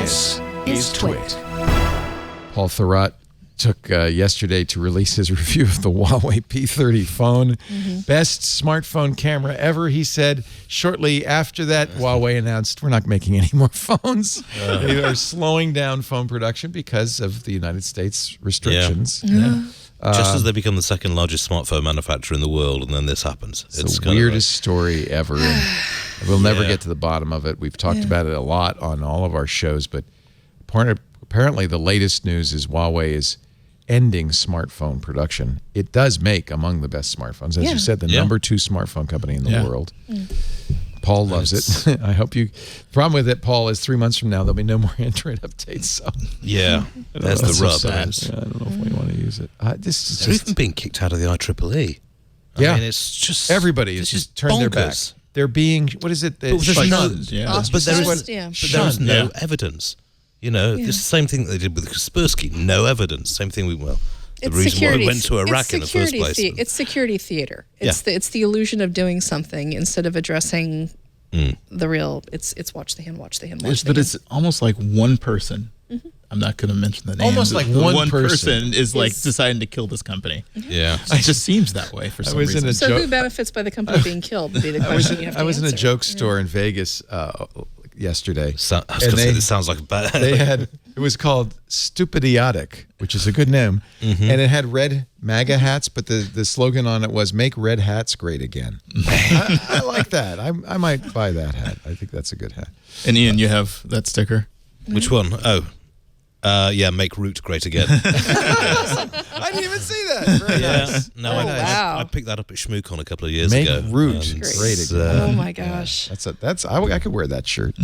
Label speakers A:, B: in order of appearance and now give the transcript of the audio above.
A: This is TWiT.
B: Paul Thurrott took yesterday to release his review of the Huawei P30 phone. Best smartphone camera ever, he said. Shortly after that, Huawei announced, we're not making any more phones. They are slowing down phone production because of the United States restrictions.
C: Just as they become the second largest smartphone manufacturer in the world, and then this happens.
B: It's the weirdest story ever. And we'll never get to the bottom of it. We've talked about it a lot on all of our shows, but apparently the latest news is Huawei is ending smartphone production. It does make among the best smartphones. As you said, the number 2 smartphone company in the world. Paul loves it. I hope you... The problem with it, Paul, is 3 months from now, there'll be no more Android updates. So
C: that's the rub.
B: I don't know if we want to use it. This is
C: They're
B: just...
C: even being kicked out of the IEEE. I mean, it's just...
B: Everybody has just turned their back. They're being... What is it?
C: But there's no evidence. You know, it's the same thing that they did with Kaspersky. No evidence. Same thing the reason why we went to Iraq in the first place.
A: It's security theater. It's the illusion of doing something instead of addressing the real. It's watch the hand, watch the hand, watch the hand.
D: But it's almost like one person. I'm not going to mention the name.
B: Almost like one person
D: is like deciding to kill this company.
C: Yeah,
D: it just seems that way for some reason.
A: So who benefits by the company being killed? Would be the question you have to
B: I was in a
A: answer.
B: joke store in Vegas yesterday.
C: I was going to say this sounds like a bad.
B: It was called Stupidiotic, which is a good name, and it had red MAGA hats, but the slogan on it was "Make red hats great again." I like that. I might buy that hat. I think that's a good hat.
D: And Ian, you have that sticker.
C: Which one? Make root great again.
B: I didn't even see that. Very nice.
C: No, I picked that up at SchmooCon a couple of years
B: Make
C: ago.
B: root great again.
A: Oh my gosh.
B: I could wear that shirt.